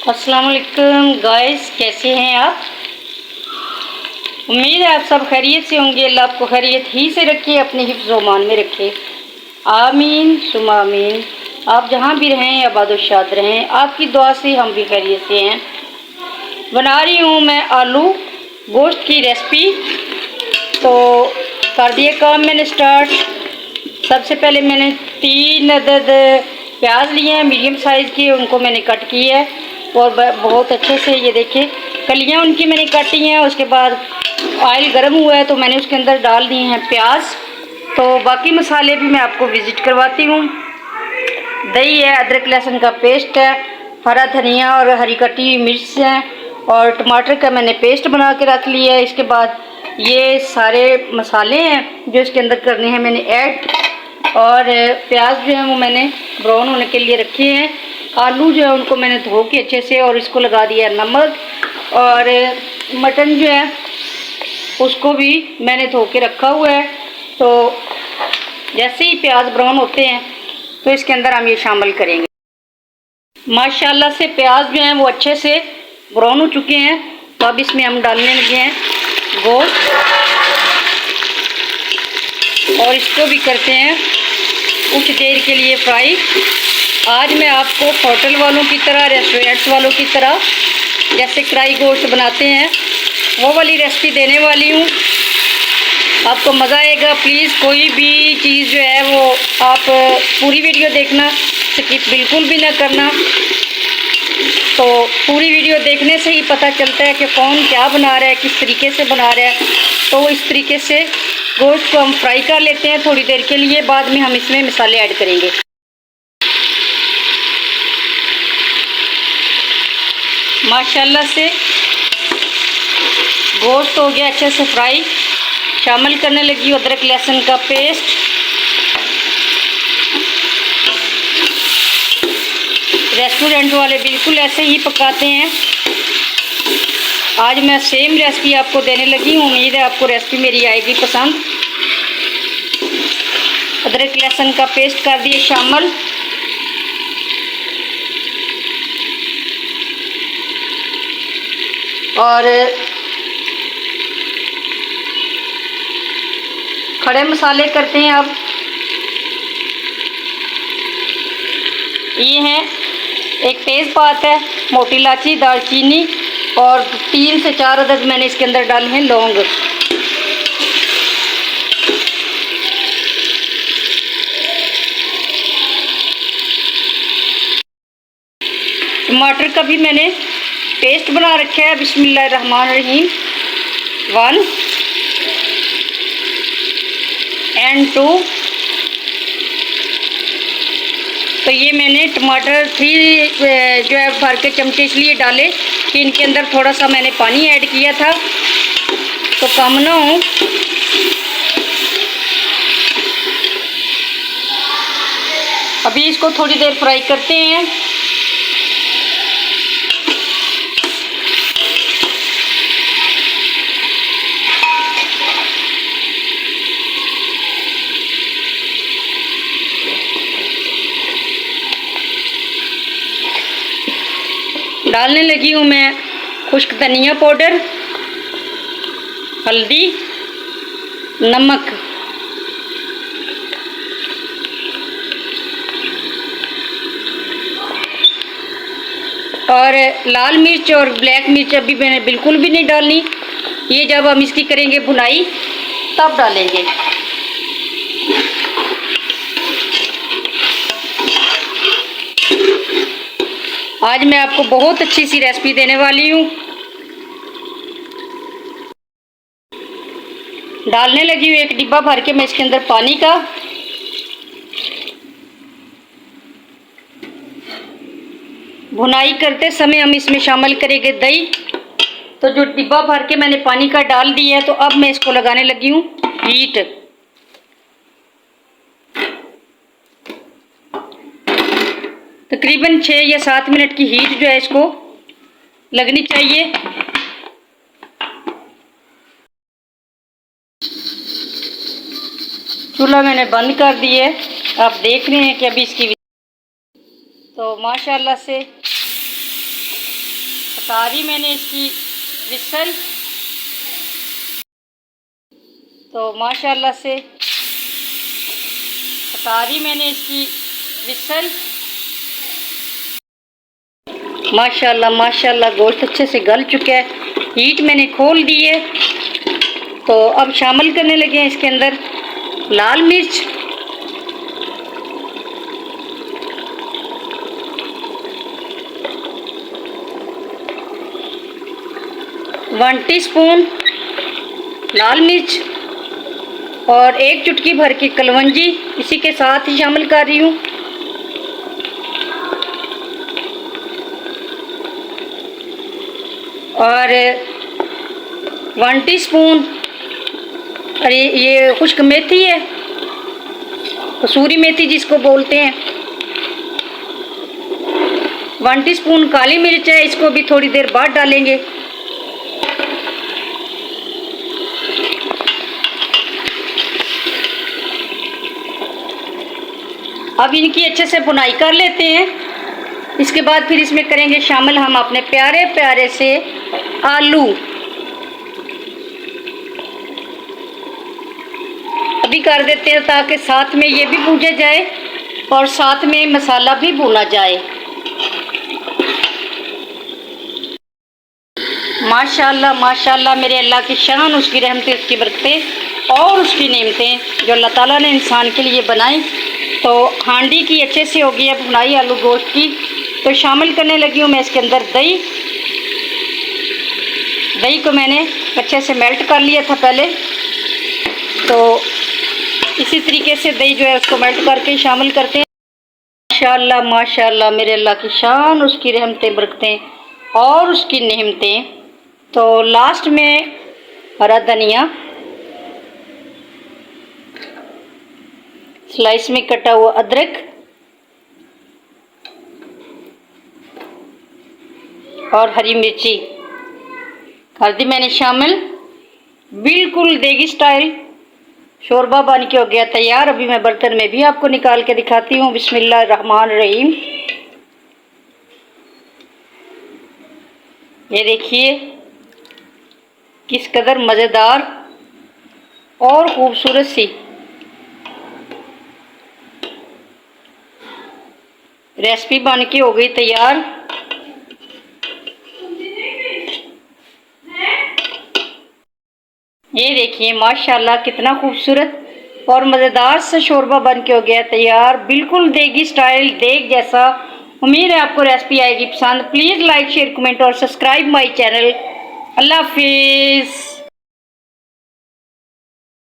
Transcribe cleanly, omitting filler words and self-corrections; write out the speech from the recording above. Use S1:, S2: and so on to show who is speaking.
S1: अस्सलाम वालेकुम गाइस, कैसे हैं आप। उम्मीद है आप सब खैरियत से होंगे। अल्लाह आपको खैरियत ही से रखे, अपने हिफ्ज़-ओ-मान में रखे, आमीन सुमा आमीन। आप जहाँ भी रहें आबाद शाद रहें। आपकी दुआ से हम भी खैरियत से हैं। बना रही हूँ मैं आलू गोश्त की रेसिपी। तो कर दिए काम मैंने स्टार्ट। सबसे पहले मैंने 3 अदद प्याज लिए हैं मीडियम साइज़ के, उनको मैंने कट किया है और बहुत अच्छे से ये देखिए कलियाँ उनकी मैंने काटी हैं। उसके बाद ऑयल गर्म हुआ है तो मैंने उसके अंदर डाल दिए हैं प्याज। तो बाकी मसाले भी मैं आपको विज़िट करवाती हूँ। दही है, अदरक लहसुन का पेस्ट है, हरा धनिया और हरी कटी हुई मिर्च है और टमाटर का मैंने पेस्ट बना के रख लिया है। इसके बाद ये सारे मसाले हैं जो इसके अंदर करने हैं मैंने ऐड। और प्याज जो है वो मैंने ब्राउन होने के लिए रखे हैं। आलू जो है उनको मैंने धो के अच्छे से और इसको लगा दिया है नमक। और मटन जो है उसको भी मैंने धो के रखा हुआ है। तो जैसे ही प्याज ब्राउन होते हैं तो इसके अंदर हम ये शामिल करेंगे। माशाल्लाह से प्याज जो हैं वो अच्छे से ब्राउन हो चुके हैं। तो अब इसमें हम डालने लगे हैं गोश्त और इसको भी करते हैं कुछ देर के लिए फ्राई। आज मैं आपको होटल वालों की तरह, रेस्टोरेंट्स वालों की तरह जैसे कढ़ाई गोश्त बनाते हैं वो वाली रेसिपी देने वाली हूँ। आपको मज़ा आएगा। प्लीज़ कोई भी चीज़ जो है वो आप पूरी वीडियो देखना, स्किप बिल्कुल भी ना करना। तो पूरी वीडियो देखने से ही पता चलता है कि कौन क्या बना रहा है, किस तरीके से बना रहा है। तो इस तरीके से गोश्त को हम फ्राई कर लेते हैं थोड़ी देर के लिए। बाद में हम इसमें मसाले ऐड करेंगे। माशाल्लाह से गोश्त हो गया अच्छे से फ्राई। शामिल करने लगी हूँ अदरक लहसुन का पेस्ट। रेस्टोरेंट वाले बिल्कुल ऐसे ही पकाते हैं। आज मैं सेम रेसिपी आपको देने लगी हूँ। उम्मीद है आपको रेसिपी मेरी आएगी पसंद। अदरक लहसुन का पेस्ट कर दिए शामिल। और खड़े मसाले करते हैं अब। ये हैं एक तेज़पात है, मोटी इलायची, दालचीनी और 3 से 4 अदद मैंने इसके अंदर डाले हैं लौंग। टमाटर का भी मैंने पेस्ट बना रखा है। बिस्मिल्लाहिर्रहमानिर्रहीम 1 and 2। तो ये मैंने टमाटर 3 जो है भर के चमचे इसलिए डाले कि इनके अंदर थोड़ा सा मैंने पानी ऐड किया था तो कम ना हो। अभी इसको थोड़ी देर फ्राई करते हैं। डालने लगी हूँ मैं खुश्क धनिया पाउडर, हल्दी, नमक और लाल मिर्च और ब्लैक मिर्च अभी मैंने बिल्कुल भी नहीं डालनी। ये जब हम इसकी करेंगे भुनाई तब डालेंगे। आज मैं आपको बहुत अच्छी सी रेसिपी देने वाली हूँ। डालने लगी हूँ एक डिब्बा भर के मैं इसके अंदर पानी का। भुनाई करते समय हम इसमें शामिल करेंगे दही। तो जो डिब्बा भर के मैंने पानी का डाल दिया है तो अब मैं इसको लगाने लगी हूँ हीट। तकरीबन 6 या 7 मिनट की हीट जो है इसको लगनी चाहिए। चूल्हा मैंने बंद कर दिया है। आप देख रहे हैं कि अभी इसकी तो माशाल्लाह से उतारी मैंने इसकी विसल, तो माशाल्लाह से उतारी मैंने इसकी विसल। माशाल्लाह माशाल्लाह गोश्त अच्छे से गल चुका है, हीट मैंने खोल दी है। तो अब शामिल करने लगे हैं इसके अंदर लाल मिर्च, वन टीस्पून लाल मिर्च और 1 चुटकी भर की कलवंजी इसी के साथ ही शामिल कर रही हूँ। और 1 टीस्पून अरे ये खुश्क मेथी है, कसूरी मेथी जिसको बोलते हैं। 1 टीस्पून काली मिर्च है, इसको भी थोड़ी देर बाद डालेंगे। अब इनकी अच्छे से भुनाई कर लेते हैं। इसके बाद फिर इसमें करेंगे शामिल हम अपने प्यारे प्यारे से आलू। अभी कर देते हैं ताकि साथ में ये भी भूजा जाए और साथ में मसाला भी भुना जाए। माशाल्लाह माशाल्लाह मेरे अल्लाह की शान, उसकी रहमतें, उसकी बरकतें और उसकी नेमतें जो अल्लाह ताला ने इंसान के लिए बनाई। तो हांडी की अच्छे से होगी अब भुनाई आलू गोश्त की। तो शामिल करने लगी हूँ मैं इसके अंदर दही। दही को मैंने अच्छे से मेल्ट कर लिया था पहले, तो इसी तरीके से दही जो है उसको मेल्ट करके शामिल करते हैं। माशाल्लाह माशाल्लाह मेरे अल्लाह की शान, उसकी रहमतें, बरकतें और उसकी नेमतें। तो लास्ट में हरा धनिया, स्लाइस में कटा हुआ अदरक और हरी मिर्ची कर दी मैंने शामिल। बिल्कुल देगी स्टाइल शोरबा बन के हो गया तैयार। अभी मैं बर्तन में भी आपको निकाल के दिखाती हूँ। बिस्मिल्लाहिर्रहमानिर्रहीम। ये देखिए किस कदर मज़ेदार और ख़ूबसूरत सी रेसिपी बन के हो गई तैयार। ये देखिए माशाल्लाह कितना खूबसूरत और मज़ेदार सा शोरबा बन के हो गया तैयार, बिल्कुल देगी स्टाइल, देग जैसा। उम्मीद है आपको रेसिपी आएगी पसंद। प्लीज़ लाइक, शेयर, कमेंट और सब्सक्राइब माय चैनल। अल्लाह हाफिज़।